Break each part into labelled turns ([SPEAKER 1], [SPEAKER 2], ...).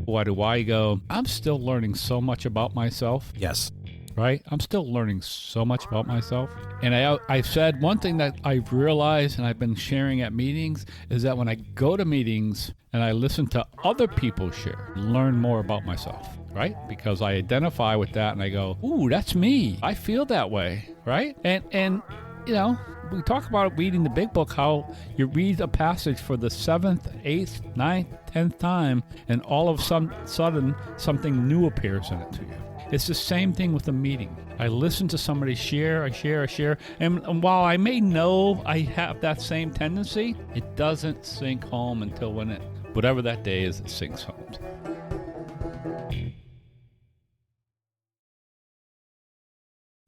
[SPEAKER 1] Why do I go? I'm still learning so much about myself.
[SPEAKER 2] Yes.
[SPEAKER 1] Right? I'm still learning so much about myself. And I said one thing that I've realized and I've been sharing at meetings is that when I go to meetings and I listen to other people share, learn more about myself, right? Because I identify with that and I go, ooh, that's me. I feel that way, right? And you know, we talk about reading the big book, how you read a passage for the 7th, 8th, 9th, 10th time, and all of a sudden something new appears in it to you. It's the same thing with a meeting. I listen to somebody share, I share, and while I may know I have that same tendency, it doesn't sink home until when whatever that day is, it sinks home.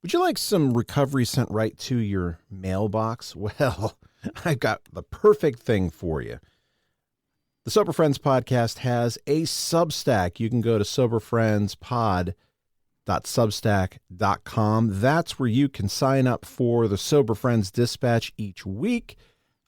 [SPEAKER 2] Would you like some recovery sent right to your mailbox? Well, I've got the perfect thing for you. The Sober Friends podcast has a Substack. You can go to soberfriendspod.substack.com. That's where you can sign up for the Sober Friends Dispatch each week.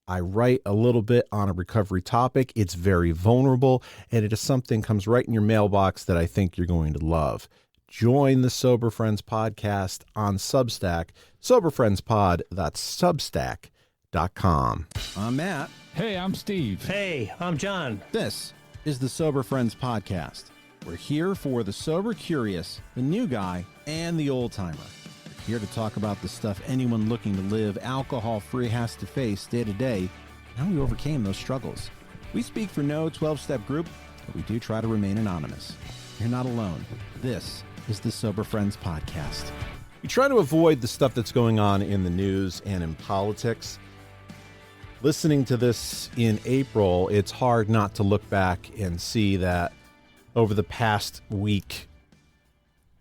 [SPEAKER 2] I write a little bit on a recovery topic. It's very vulnerable, and it is something comes right in your mailbox that I think you're going to love. Join the Sober Friends podcast on Substack, soberfriendspod.substack.com. I'm Matt.
[SPEAKER 1] Hey, I'm Steve.
[SPEAKER 3] Hey, I'm John.
[SPEAKER 2] This is the Sober Friends podcast. We're here for the sober curious, the new guy, and the old timer. We're here to talk about the stuff anyone looking to live alcohol-free has to face day to day, and how we overcame those struggles. We speak for no 12-step group, but we do try to remain anonymous. You're not alone. This is the Sober Friends podcast. We try to avoid the stuff that's going on in the news and in politics. Listening to this in April, it's hard not to look back and see that over the past week,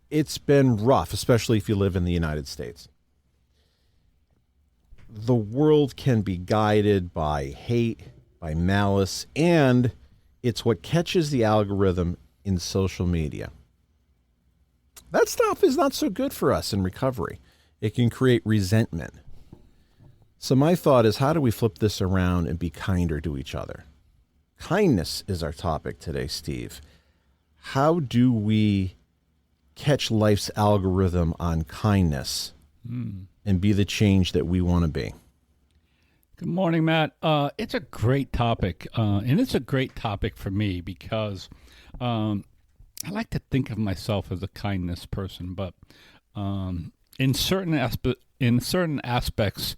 [SPEAKER 2] it's been rough, especially if you live in the United States. The world can be guided by hate, by malice, and it's what catches the algorithm in social media. That stuff is not so good for us in recovery. It can create resentment. So my thought is, how do we flip this around and be kinder to each other? Kindness is our topic today, Steve. How do we catch life's algorithm on kindness and be the change that we want to be?
[SPEAKER 1] Good morning, Matt. It's a great topic, and it's a great topic for me because I like to think of myself as a kindness person, but in certain aspects,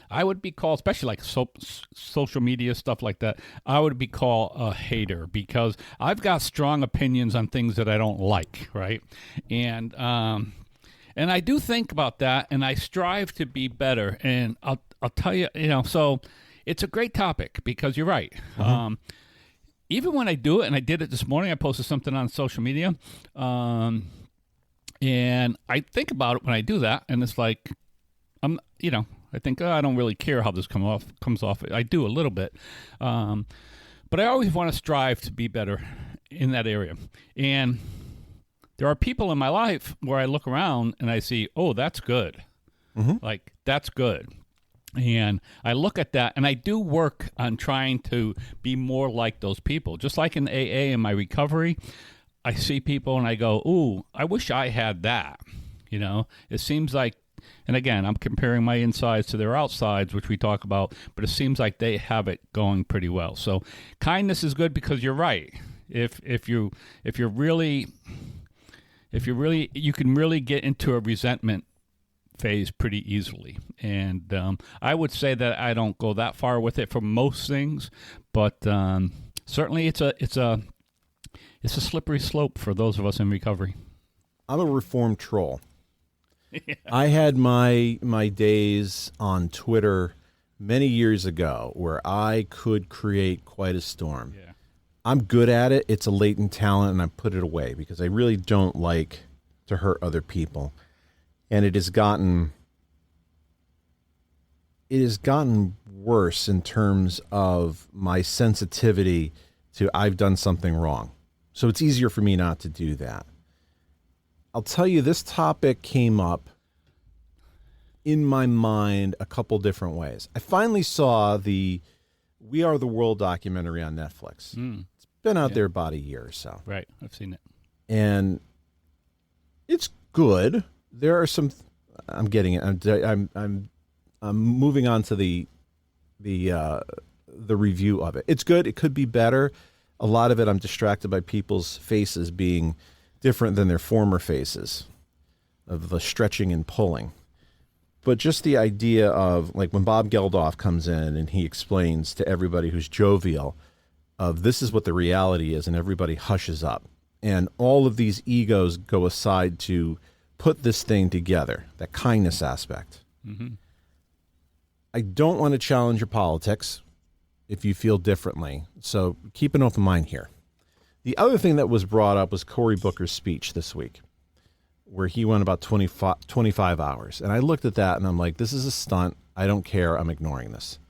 [SPEAKER 1] I would be called, especially like social media stuff like that, I would be called a hater because I've got strong opinions on things that I don't like, right? And I do think about that, and I strive to be better. And I'll tell you, so it's a great topic because you're right. Mm-hmm. Even when I do it, and I did it this morning, I posted something on social media, and I think about it when I do that, and it's like, I think, I don't really care how this comes off. I do a little bit, but I always want to strive to be better in that area. And there are people in my life where I look around and I see, oh, that's good. Mm-hmm. Like, that's good. And I look at that, and I do work on trying to be more like those people. Just like in AA in my recovery, I see people and I go, ooh, I wish I had that. It seems like, and again, I'm comparing my insides to their outsides, which we talk about, but it seems like they have it going pretty well. So kindness is good because you're right. If you really, you can really get into a resentment phase pretty easily. And I would say that I don't go that far with it for most things, but certainly it's a slippery slope for those of us in recovery.
[SPEAKER 2] I'm a reformed troll. Yeah. I had my days on Twitter many years ago where I could create quite a storm. Yeah. I'm good at it. It's a latent talent, and I put it away because I really don't like to hurt other people. And it has gotten worse in terms of my sensitivity to I've done something wrong. So it's easier for me not to do that. I'll tell you, this topic came up in my mind a couple different ways. I finally saw the We Are the World documentary on Netflix. It's been out there about a year or so.
[SPEAKER 1] Right. I've seen it.
[SPEAKER 2] And it's good. There are some. I'm getting it. I'm moving on to the review of it. It's good. It could be better. A lot of it, I'm distracted by people's faces being different than their former faces, of the stretching and pulling. But just the idea of, like, when Bob Geldof comes in and he explains to everybody who's jovial of this is what the reality is, and everybody hushes up. And all of these egos go aside to put this thing together, that kindness aspect.
[SPEAKER 1] Mm-hmm.
[SPEAKER 2] I don't want to challenge your politics if you feel differently, so keep an open mind here. The other thing that was brought up was Cory Booker's speech this week, where he went about 25 hours. And I looked at that and I'm like, this is a stunt. I don't care. I'm ignoring this.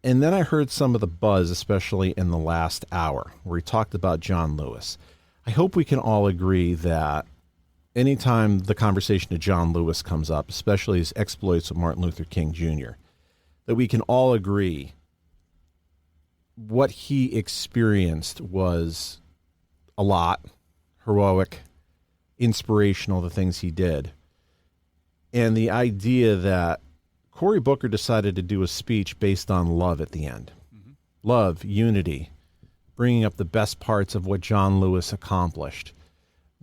[SPEAKER 2] And then I heard some of the buzz, especially in the last hour, where he talked about John Lewis. I hope we can all agree that anytime the conversation of John Lewis comes up, especially his exploits with Martin Luther King Jr., that we can all agree what he experienced was a lot, heroic, inspirational, the things he did. And the idea that Cory Booker decided to do a speech based on love at the end. Mm-hmm. Love, unity, bringing up the best parts of what John Lewis accomplished.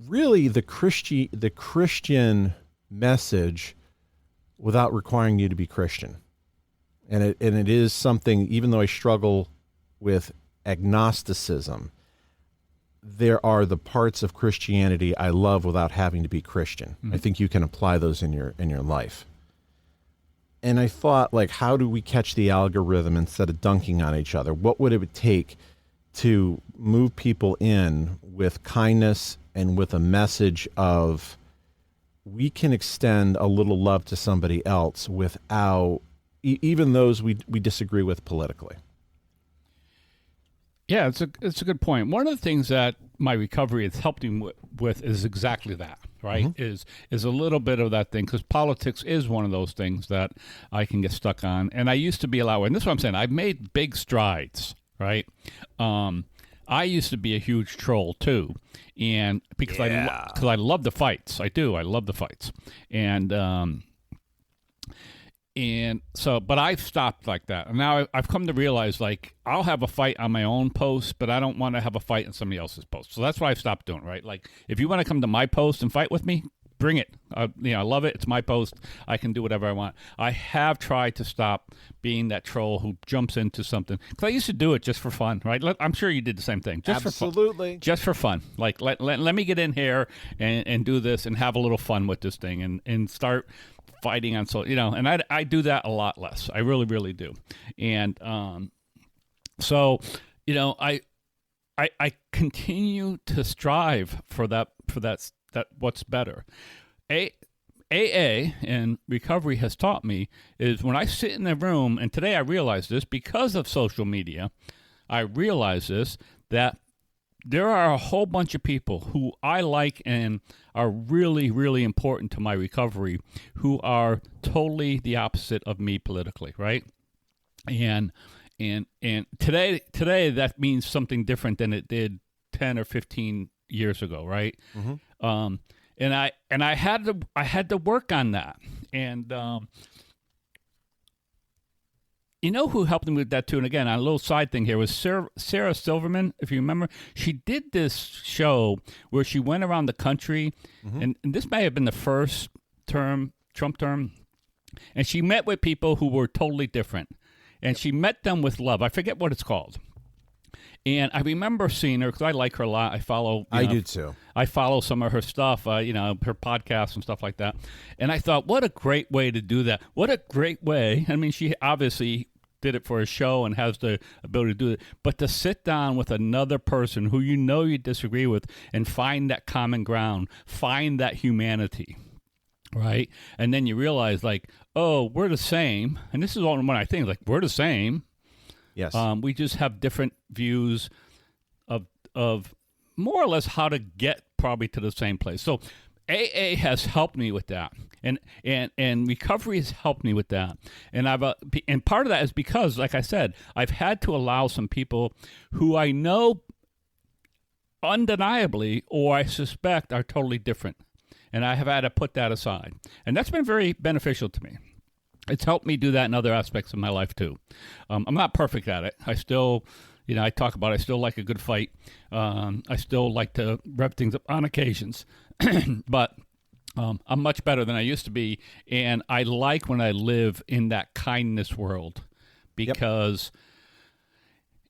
[SPEAKER 2] Really the Christian message without requiring you to be Christian. And it is something, even though I struggle with agnosticism, there are the parts of Christianity I love without having to be Christian. Mm-hmm. I think you can apply those in your life. And I thought, like, how do we catch the algorithm instead of dunking on each other? What would it take to move people in with kindness and with a message of we can extend a little love to somebody else without even those we disagree with politically?
[SPEAKER 1] Yeah, it's a good point. One of the things that my recovery has helped me with is exactly that, right? Mm-hmm. Is a little bit of that thing, because politics is one of those things that I can get stuck on. And I used to be allowed, and this is what I'm saying, I've made big strides, right? I used to be a huge troll too, and because I love the fights. I do. I love the fights. And so, but I've stopped like that. And now I've come to realize, like, I'll have a fight on my own post, but I don't want to have a fight on somebody else's post. So that's why I've stopped doing it, right? Like, if you want to come to my post and fight with me, bring it. I love it. It's my post. I can do whatever I want. I have tried to stop being that troll who jumps into something. Because I used to do it just for fun, right? I'm sure you did the same thing. Just
[SPEAKER 2] Absolutely.
[SPEAKER 1] For fun. Just for fun. Like, let me get in here and do this and have a little fun with this thing and start fighting on, so and I do that a lot less. I really, really do. And so I continue to strive for that what's better. AA and recovery has taught me is when I sit in the room, and today I realize this because of social media, I realize this, that there are a whole bunch of people who I like and are really, really important to my recovery who are totally the opposite of me politically, right? And today that means something different than it did 10 or 15 years ago, right? Mm-hmm. And I had to work on that. And you know who helped me with that too? And again, on a little side thing here was Sarah Silverman, if you remember. She did this show where she went around the country, mm-hmm. and this may have been the first Trump term, and she met with people who were totally different, and she met them with love. I forget what it's called. And I remember seeing her because I like her a lot. I
[SPEAKER 2] do too.
[SPEAKER 1] I follow some of her stuff, her podcasts and stuff like that. And I thought, what a great way to do that. What a great way. I mean, she obviously did it for a show and has the ability to do it. But to sit down with another person who you disagree with and find that common ground, find that humanity, right? And then you realize, like, oh, we're the same. And this is one I think, like, we're the same.
[SPEAKER 2] Yes.
[SPEAKER 1] We just have different views of more or less how to get probably to the same place. So AA has helped me with that, and recovery has helped me with that. And and part of that is because, like I said, I've had to allow some people who I know undeniably, or I suspect, are totally different. And I have had to put that aside. And that's been very beneficial to me. It's helped me do that in other aspects of my life, too. I'm not perfect at it. I still, I talk about it. I still like a good fight. I still like to rev things up on occasions. But I'm much better than I used to be. And I like when I live in that kindness world because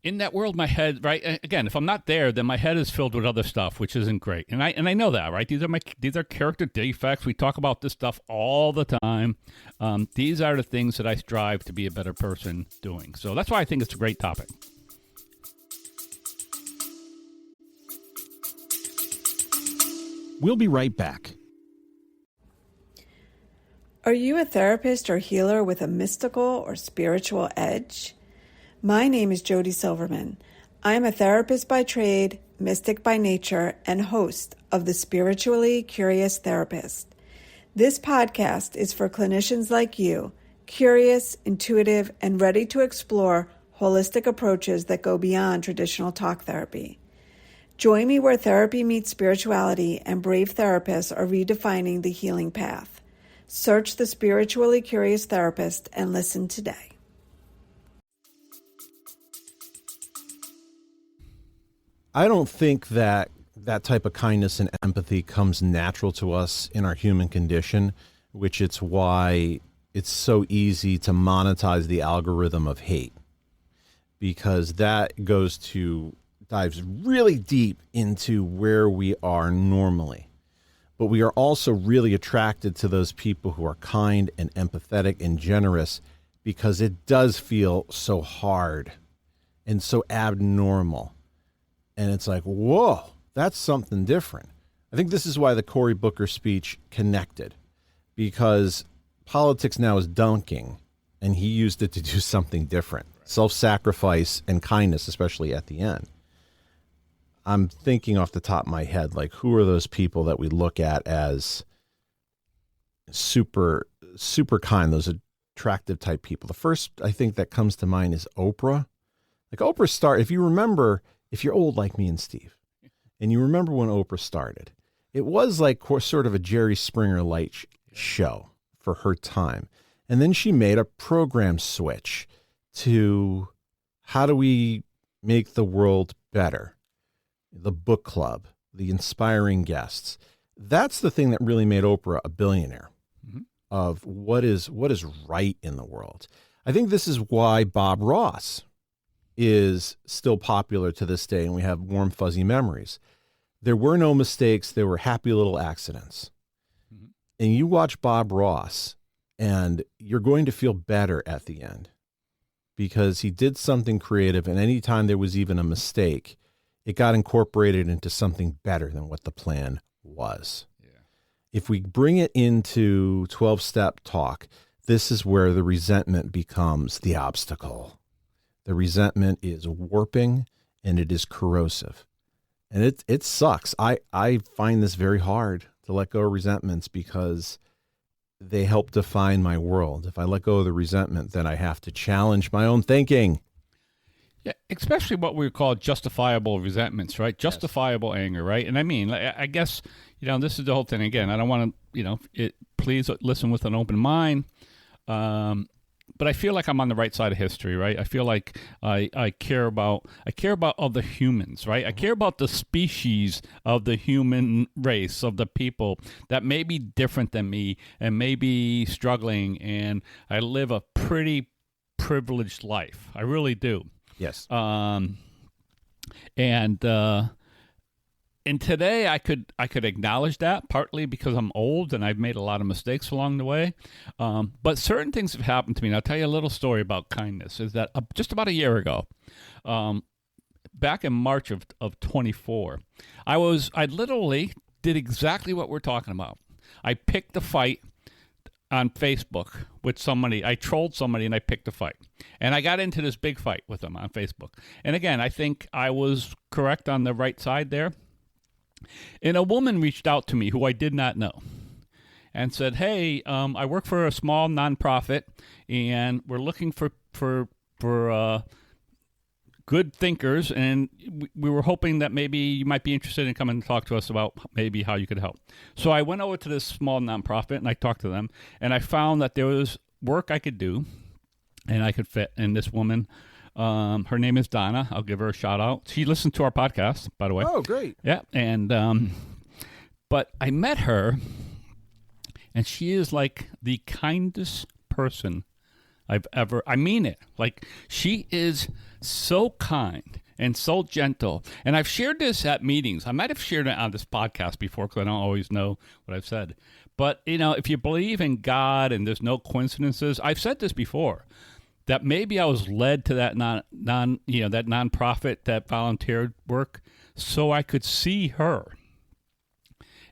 [SPEAKER 1] in that world, my head, right? Again, if I'm not there, then my head is filled with other stuff, which isn't great. And I know that, right? These are character defects. We talk about this stuff all the time. These are the things that I strive to be a better person doing. So that's why I think it's a great topic.
[SPEAKER 2] We'll be right back.
[SPEAKER 3] Are you a therapist or healer with a mystical or spiritual edge? My name is Jody Silverman. I am a therapist by trade, mystic by nature, and host of the Spiritually Curious Therapist. This podcast is for clinicians like you, curious, intuitive, and ready to explore holistic approaches that go beyond traditional talk therapy. Join me where therapy meets spirituality and brave therapists are redefining the healing path. Search the Spiritually Curious Therapist and listen today.
[SPEAKER 2] I don't think that type of kindness and empathy comes natural to us in our human condition, which it's why it's so easy to monetize the algorithm of hate, because that dives really deep into where we are normally. But we are also really attracted to those people who are kind and empathetic and generous because it does feel so hard and so abnormal. And it's like, whoa, that's something different. I think this is why the Cory Booker speech connected, because politics now is dunking, and he used it to do something different. Self-sacrifice and kindness, especially at the end. I'm thinking off the top of my head, like, who are those people that we look at as super, super kind, those attractive type people? The first, I think, that comes to mind is Oprah. Like, Oprah started, if you remember, if you're old like me and Steve, and you remember when Oprah started, it was like sort of a Jerry Springer light show for her time. And then she made a program switch to how do we make the world better? The book club, the inspiring guests. That's the thing that really made Oprah a billionaire of what is right in the world. I think this is why Bob Ross is still popular to this day, and we have warm, fuzzy memories. There were no mistakes. There were happy little accidents. And you watch Bob Ross, and you're going to feel better at the end because he did something creative, and anytime there was even a mistake, it got incorporated into something better than what the plan was. Yeah. If we bring it into 12-step talk, this is where the resentment becomes the obstacle. The resentment is warping and it is corrosive. And it sucks. I find this very hard to let go of resentments because they help define my world. If I let go of the resentment, then I have to challenge my own thinking.
[SPEAKER 1] Yeah, especially what we call justifiable resentments, right? Justifiable anger, right? And I mean, I guess, this is the whole thing. Again, I don't want to, please listen with an open mind. But I feel like I'm on the right side of history, right? I feel like I care about other humans, right? I care about the species of the human race, of the people that may be different than me and may be struggling. And I live a pretty privileged life. I really do.
[SPEAKER 2] Yes.
[SPEAKER 1] And today I could acknowledge that, partly because I'm old and I've made a lot of mistakes along the way. But certain things have happened to me. And I'll tell you a little story about kindness. Is that just about a year ago, back in March of 24, I literally did exactly what we're talking about. I picked a fight on Facebook with somebody. I trolled somebody and I picked a fight. And I got into this big fight with them on Facebook. And again, I think I was correct on the right side there. And a woman reached out to me who I did not know and said, hey, I work for a small nonprofit and we're looking for good thinkers, and we were hoping that maybe you might be interested in coming and talk to us about maybe how you could help. So I went over to this small nonprofit, and I talked to them, and I found that there was work I could do, and I could fit. And this woman, her name is Donna. I'll give her a shout out. She listened to our podcast, by the way.
[SPEAKER 2] Oh, great.
[SPEAKER 1] Yeah, and but I met her, and she is like the kindest person I've ever, I mean it. Like, she is so kind and so gentle. And I've shared this at meetings. I might have shared it on this podcast before because I don't always know what I've said. But, if you believe in God and there's no coincidences, I've said this before, that maybe I was led to that that nonprofit, that volunteer work, so I could see her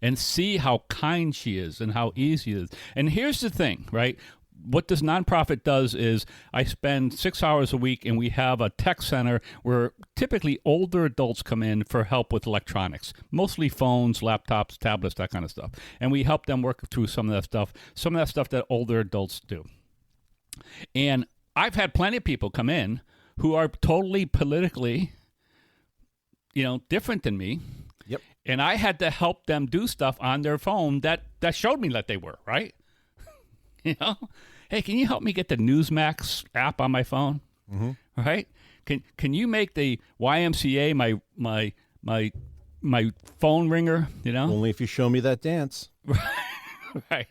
[SPEAKER 1] and see how kind she is and how easy it is. And here's the thing, right? What this nonprofit does is I spend 6 hours a week, and we have a tech center where typically older adults come in for help with electronics, mostly phones, laptops, tablets, that kind of stuff. And we help them work through some of that stuff that older adults do. And I've had plenty of people come in who are totally politically, different than me.
[SPEAKER 2] Yep.
[SPEAKER 1] And I had to help them do stuff on their phone that showed me that they were, right? Hey, can you help me get the Newsmax app on my phone?
[SPEAKER 2] Mm-hmm.
[SPEAKER 1] Right? Can you make the YMCA my phone ringer?
[SPEAKER 2] Only if you show me that dance.
[SPEAKER 1] Right.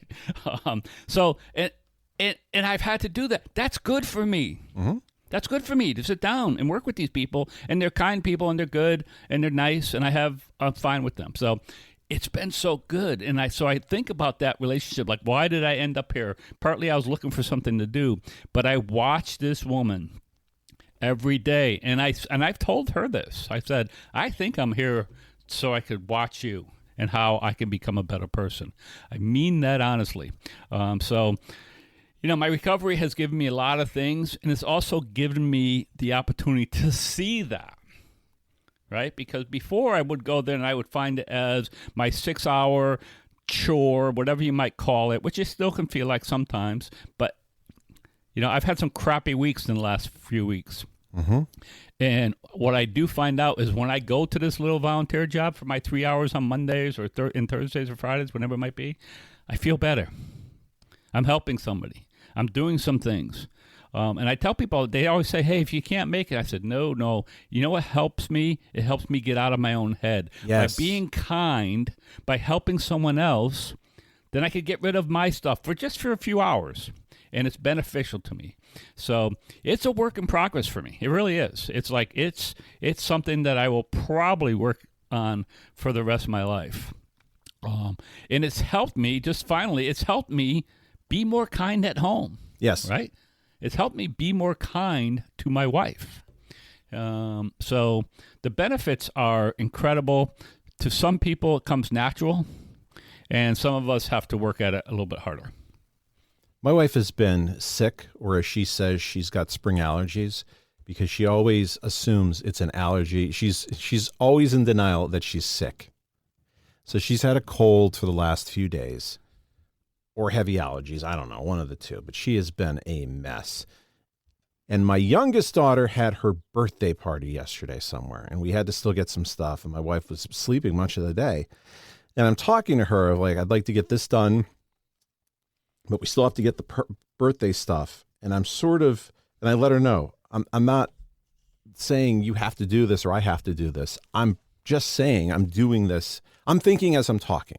[SPEAKER 1] So and I've had to do that. That's good for me.
[SPEAKER 2] Mm-hmm.
[SPEAKER 1] That's good for me to sit down and work with these people, and they're kind people, and they're good, and they're nice, and I'm fine with them. So it's been so good. And so I think about that relationship. Like, why did I end up here? Partly I was looking for something to do, but I watched this woman every day. And I've told her this. I said, I think I'm here so I could watch you and how I can become a better person. I mean that honestly. So my recovery has given me a lot of things, and it's also given me the opportunity to see that. Right? Because before I would go there and I would find it as my 6-hour chore, whatever you might call it, which it still can feel like sometimes. But, I've had some crappy weeks in the last few weeks.
[SPEAKER 2] Mm-hmm.
[SPEAKER 1] And what I do find out is when I go to this little volunteer job for my 3 hours on Mondays or and Thursdays or Fridays, whenever it might be, I feel better. I'm helping somebody. I'm doing some things. And I tell people, they always say, hey, if you can't make it, I said, no. You know what helps me? It helps me get out of my own head.
[SPEAKER 2] Yes.
[SPEAKER 1] By being kind, by helping someone else, then I could get rid of my stuff for a few hours. And it's beneficial to me. So it's a work in progress for me. It really is. It's like it's something that I will probably work on for the rest of my life. And it's helped me, it's helped me be more kind at home.
[SPEAKER 2] Yes.
[SPEAKER 1] Right? It's helped me be more kind to my wife. So the benefits are incredible. To some people, it comes natural, and some of us have to work at it a little bit harder.
[SPEAKER 2] My wife has been sick, or as she says, she's got spring allergies, because she always assumes it's an allergy. She's always in denial that she's sick. So she's had a cold for the last few days. Or heavy allergies. I don't know, one of the two. But she has been a mess. And my youngest daughter had her birthday party yesterday somewhere, and we had to still get some stuff. And my wife was sleeping much of the day. And I'm talking to her like, I'd like to get this done, but we still have to get the birthday stuff. And I'm and I let her know, I'm not saying you have to do this or I have to do this. I'm just saying I'm doing this. I'm thinking as I'm talking.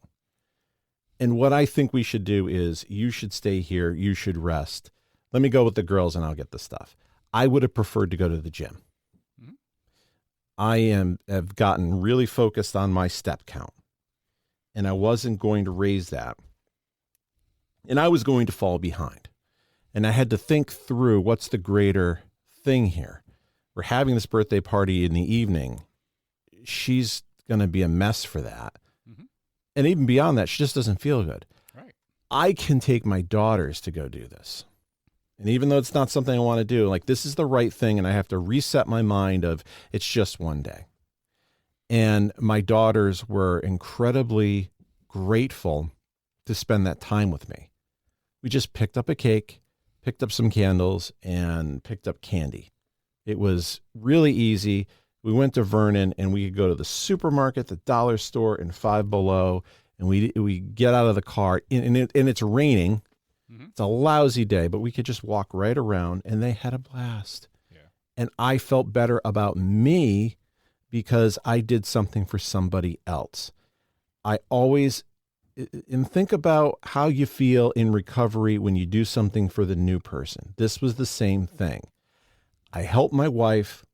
[SPEAKER 2] And what I think we should do is you should stay here. You should rest. Let me go with the girls and I'll get the stuff. I would have preferred to go to the gym. Mm-hmm. I have gotten really focused on my step count, and I wasn't going to raise that. And I was going to fall behind. And I had to think through what's the greater thing here. We're having this birthday party in the evening. She's going to be a mess for that. And even beyond that, she just doesn't feel good.
[SPEAKER 1] Right.
[SPEAKER 2] I can take my daughters to go do this. And even though it's not something I want to do, like, this is the right thing, and I have to reset my mind of it's just one day. And my daughters were incredibly grateful to spend that time with me. We just picked up a cake, picked up some candles, and picked up candy. It was really easy. We went to Vernon, and we could go to the supermarket, the dollar store, and Five Below, and we get out of the car, and it's raining. Mm-hmm. It's a lousy day, but we could just walk right around, and they had a blast. Yeah. And I felt better about me because I did something for somebody else. I always and think about how you feel in recovery when you do something for the new person. This was the same thing. I helped my wife.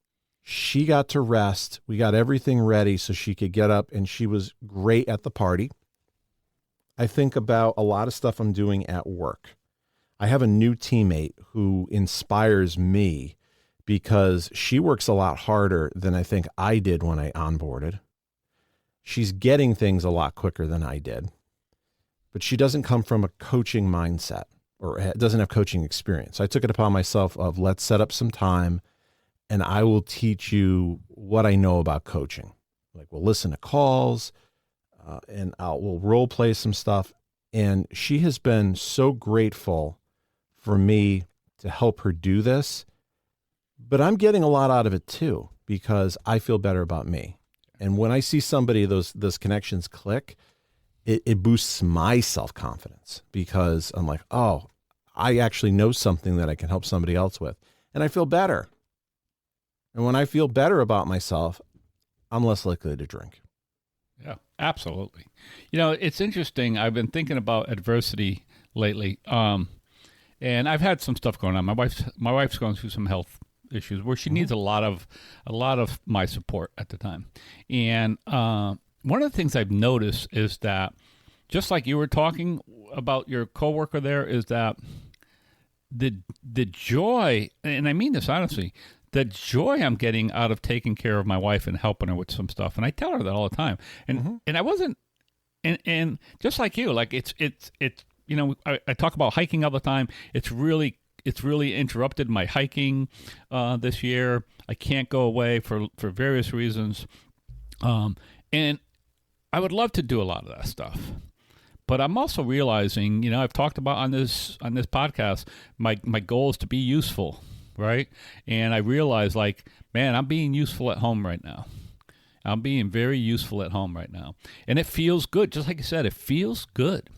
[SPEAKER 2] She got to rest. We got everything ready so she could get up, and she was great at the party. I think about a lot of stuff I'm doing at work. I have a new teammate who inspires me because she works a lot harder than I think I did when I onboarded. She's getting things a lot quicker than I did, but she doesn't come from a coaching mindset or doesn't have coaching experience. I took it upon myself of let's set up some time and I will teach you what I know about coaching. Like we'll listen to calls, and we'll role play some stuff. And she has been so grateful for me to help her do this. But I'm getting a lot out of it too, because I feel better about me. And when I see somebody, those connections click, it boosts my self-confidence because I'm like, oh, I actually know something that I can help somebody else with. And I feel better. And when I feel better about myself, I'm less likely to drink.
[SPEAKER 1] Yeah, absolutely. You know, it's interesting. I've been thinking about adversity lately, and I've had some stuff going on. My wife's going through some health issues where she needs a lot of my support at the time. And one of the things I've noticed is that, just like you were talking about your coworker there, is that the joy, and I mean this honestly, the joy I'm getting out of taking care of my wife and helping her with some stuff. And I tell her that all the time. And and I wasn't, and just like you, like it's you know, I talk about hiking all the time. It's really interrupted my hiking this year. I can't go away for various reasons. And I would love to do a lot of that stuff. But I'm also realizing, you know, I've talked about on this podcast, my goal is to be useful. Right. And I realize, like, man, I'm being useful at home right now. I'm being very useful at home right now. And it feels good. Just like you said, it feels good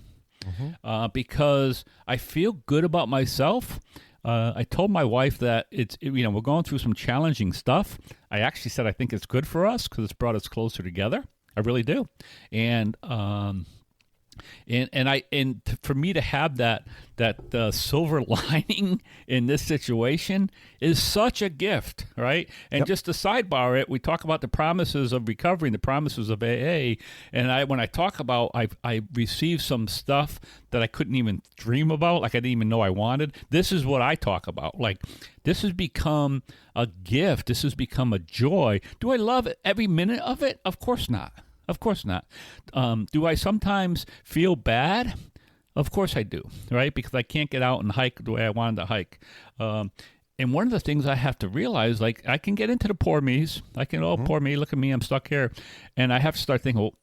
[SPEAKER 1] because I feel good about myself. I told my wife that we're going through some challenging stuff. I actually said I think it's good for us because it's brought us closer together. I really do. And for me to have that silver lining in this situation is such a gift, right? And just to sidebar it, we talk about the promises of recovery and the promises of AA. And when I talk about I received some stuff that I couldn't even dream about, like I didn't even know I wanted. This is what I talk about. Like, this has become a gift. This has become a joy. Do I love it every minute of it? Of course not. Of course not. Do I sometimes feel bad? Of course I do, right? Because I can't get out and hike the way I wanted to hike. And one of the things I have to realize, like, I can get into the poor me's. I can, poor me, look at me, I'm stuck here. And I have to start thinking, well,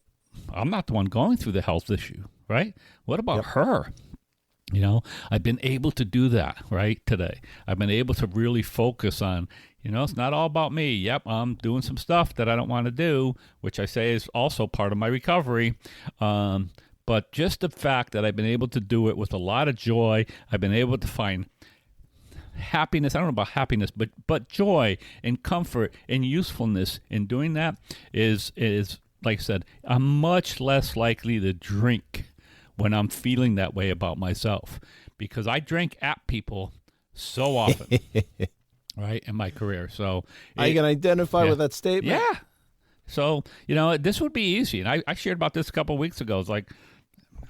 [SPEAKER 1] I'm not the one going through the health issue, right? What about her? You know, I've been able to do that, right, today. I've been able to really focus on, you know, it's not all about me. Yep, I'm doing some stuff that I don't want to do, which I say is also part of my recovery. But just the fact that I've been able to do it with a lot of joy, I've been able to find happiness. I don't know about happiness, but joy and comfort and usefulness in doing that is like I said, I'm much less likely to drink when I'm feeling that way about myself, because I drink at people so often, right, in my career. So
[SPEAKER 2] I can identify with that statement.
[SPEAKER 1] Yeah. So, you know, this would be easy. And I shared about this a couple of weeks ago. It's like,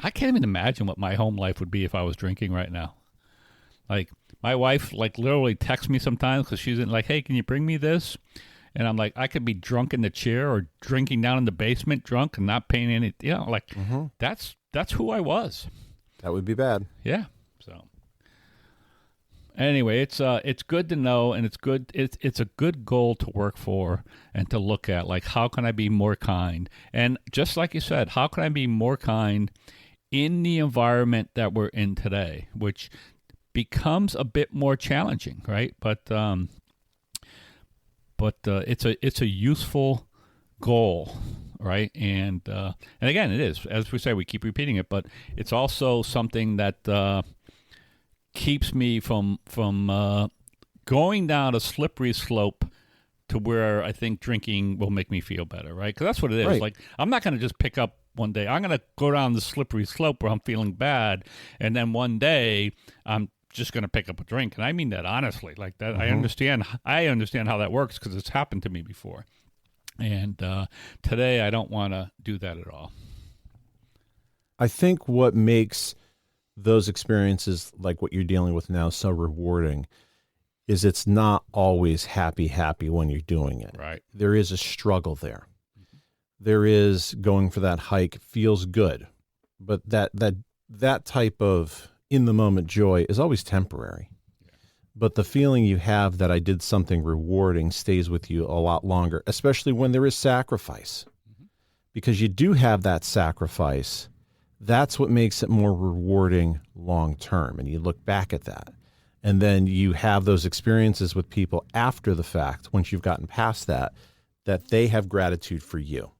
[SPEAKER 1] I can't even imagine what my home life would be if I was drinking right now. Like, my wife, like, literally texts me sometimes because she's like, hey, can you bring me this? And I'm like, I could be drunk in the chair or drinking down in the basement drunk and not paying any, you know, like, that's who I was.
[SPEAKER 2] That would be bad.
[SPEAKER 1] Yeah. So anyway, it's good to know, and it's good. It's a good goal to work for and to look at, like, how can I be more kind? And just like you said, how can I be more kind in the environment that we're in today, which becomes a bit more challenging, right? But it's a useful goal, right? And again, it is, as we say, we keep repeating it, but it's also something that keeps me from going down a slippery slope to where I think drinking will make me feel better, right? Because that's what it is.
[SPEAKER 2] Right.
[SPEAKER 1] Like, I'm not going to just pick up one day. I'm going to go down the slippery slope where I'm feeling bad, and then one day I'm just going to pick up a drink. And I mean that honestly, like that.
[SPEAKER 2] Mm-hmm.
[SPEAKER 1] I understand how that works because it's happened to me before. And today I don't want to do that at all.
[SPEAKER 2] I think what makes those experiences like what you're dealing with now so rewarding is it's not always happy when you're doing it.
[SPEAKER 1] Right.
[SPEAKER 2] There is a struggle there. There is going for that hike feels good, but that type of in the moment joy is always temporary.
[SPEAKER 1] Yeah.
[SPEAKER 2] But the feeling you have that I did something rewarding stays with you a lot longer, especially when there is sacrifice. Because you do have that sacrifice. That's what makes it more rewarding long term. And you look back at that. And then you have those experiences with people after the fact, once you've gotten past that they have gratitude for you.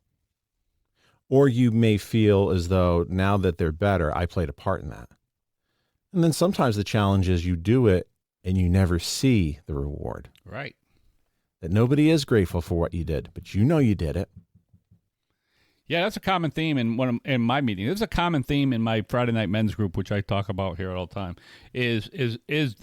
[SPEAKER 2] Or you may feel as though now that they're better, I played a part in that. And then sometimes the challenge is you do it and you never see the reward.
[SPEAKER 1] Right.
[SPEAKER 2] That nobody is grateful for what you did, but you know you did it.
[SPEAKER 1] Yeah, that's a common theme in my meeting. There's a common theme in my Friday night men's group, which I talk about here all the time, is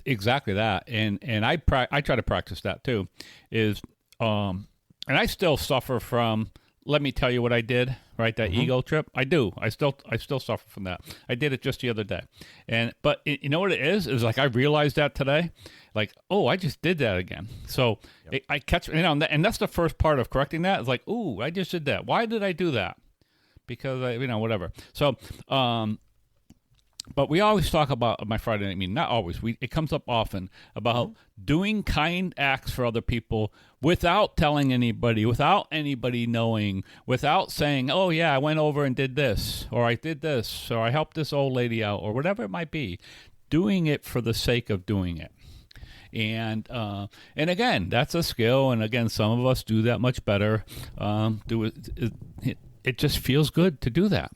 [SPEAKER 1] exactly that. And I try to practice that too. And I still suffer from, let me tell you what I did, right? That ego trip. I do. I still suffer from that. I did it just the other day. But you know what it is? It's like I realized that today. Like, oh, I just did that again. So I catch, and that's the first part of correcting that. It's like, ooh, I just did that. Why did I do that? Because whatever. So, but we always talk about my Friday night meeting. Not always. It comes up often about doing kind acts for other people without telling anybody, without anybody knowing, without saying, oh, yeah, I went over and did this, or I did this, or I helped this old lady out, or whatever it might be. Doing it for the sake of doing it. And again, that's a skill. And again, some of us do that much better. It just feels good to do that.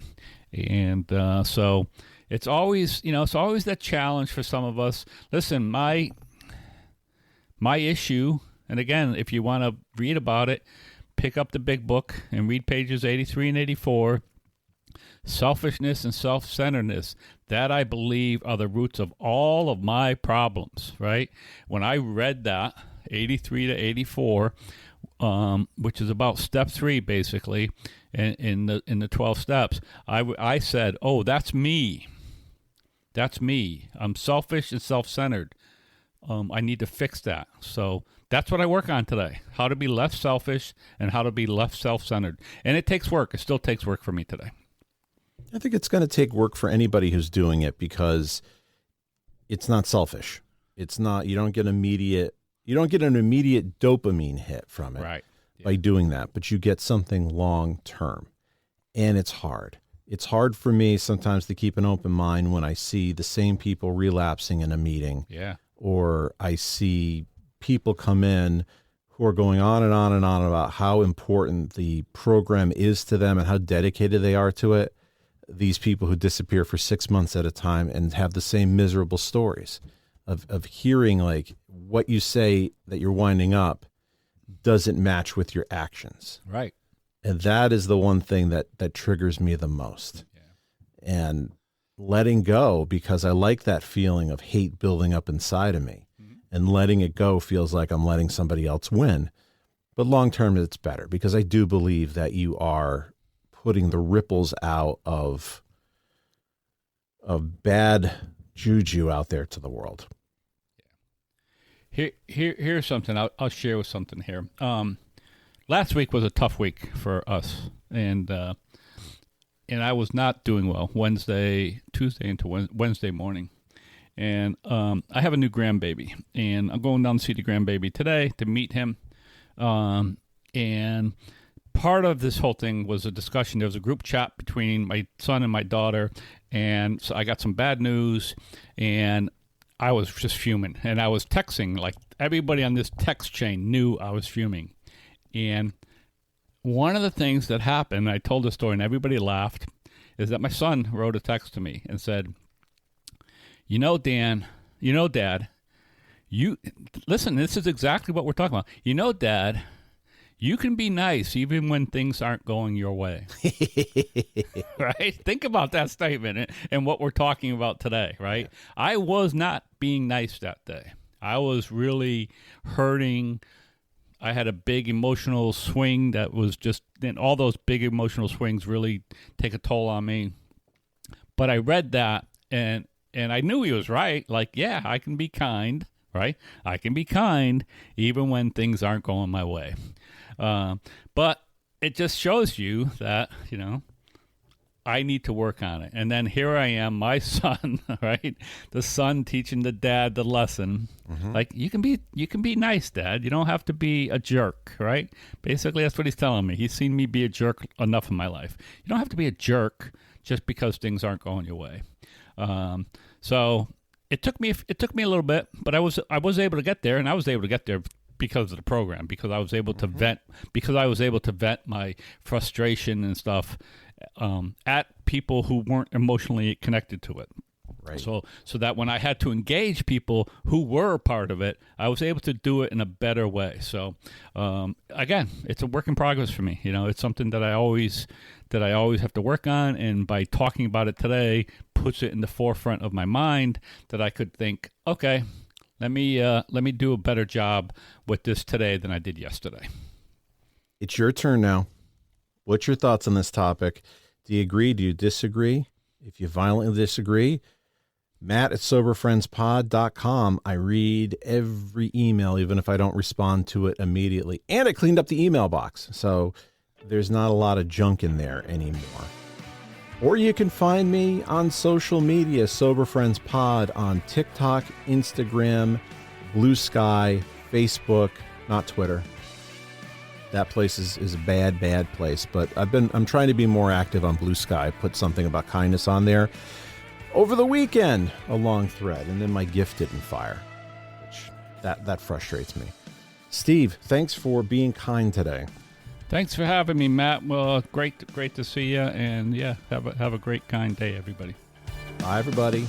[SPEAKER 1] And so it's always that challenge for some of us. Listen, my issue, and again, if you want to read about it, pick up the big book and read pages 83 and 84. Selfishness and self-centeredness, that I believe are the roots of all of my problems, right? When I read that, 83 to 84, which is about step 3, basically, in the 12 steps, I said, oh, that's me. That's me. I'm selfish and self-centered. I need to fix that. So that's what I work on today, how to be less selfish and how to be less self-centered. And it takes work. It still takes work for me today.
[SPEAKER 2] I think it's going to take work for anybody who's doing it because it's not selfish. It's not, you don't get an immediate dopamine hit from it
[SPEAKER 1] Right.
[SPEAKER 2] by doing that, but you get something long term. And it's hard. It's hard for me sometimes to keep an open mind when I see the same people relapsing in a meeting.
[SPEAKER 1] Yeah.
[SPEAKER 2] Or I see people come in who are going on and on and on about how important the program is to them and how dedicated they are to it. These people who disappear for 6 months at a time and have the same miserable stories of hearing like what you say that you're winding up doesn't match with your actions.
[SPEAKER 1] Right.
[SPEAKER 2] And that is the one thing that triggers me the most. Yeah. And letting go, because I like that feeling of hate building up inside of me, and letting it go feels like I'm letting somebody else win. But long term, it's better because I do believe that you are putting the ripples out of bad juju out there to the world.
[SPEAKER 1] Here's something I'll share with something here. Last week was a tough week for us, and I was not doing well Tuesday into Wednesday morning, and I have a new grandbaby, and I'm going down to see the grandbaby today to meet him, and part of this whole thing was a discussion. There was a group chat between my son and my daughter, and so I got some bad news, and I was just fuming, and I was texting. Like, everybody on this text chain knew I was fuming. And one of the things that happened, I told the story and everybody laughed, is that my son wrote a text to me and said, Dan, Dad, listen, this is exactly what we're talking about. Dad, you can be nice even when things aren't going your way. Right? Think about that statement and what we're talking about today, right? Yeah. I was not being nice that day. I was really hurting. I had a big emotional swing that was just, and all those big emotional swings really take a toll on me. But I read that and I knew he was right. Like, yeah, I can be kind, right? I can be kind even when things aren't going my way. But it just shows you that, I need to work on it. And then here I am, my son, right? The son teaching the dad the lesson. Mm-hmm. Like, you can be nice, Dad. You don't have to be a jerk, right? Basically, that's what he's telling me. He's seen me be a jerk enough in my life. You don't have to be a jerk just because things aren't going your way. So it took me a little bit, but I was able to get there, and I was able to get there because of the program, because I was able to vent my frustration and stuff at people who weren't emotionally connected to it. Right. So that when I had to engage people who were a part of it, I was able to do it in a better way. So again, it's a work in progress for me. It's something that I always have to work on, and by talking about it today puts it in the forefront of my mind that I could think, okay, let me do a better job with this today than I did yesterday.
[SPEAKER 2] It's your turn now. What's your thoughts on this topic? Do you agree? Do you disagree? If you violently disagree, Matt at SoberFriendsPod.com. I read every email, even if I don't respond to it immediately. And I cleaned up the email box, so there's not a lot of junk in there anymore. Or you can find me on social media, Sober Friends Pod, on TikTok, Instagram, Blue Sky, Facebook, not Twitter. That place is a bad place, but I'm trying to be more active on Blue Sky. I put something about kindness on there over the weekend, a long thread, and then my gift didn't fire, which that frustrates me. Steve, thanks for being kind today.
[SPEAKER 1] Thanks for having me, Matt. Well, great to see you, and yeah, have a great, kind day, everybody.
[SPEAKER 2] Bye, everybody.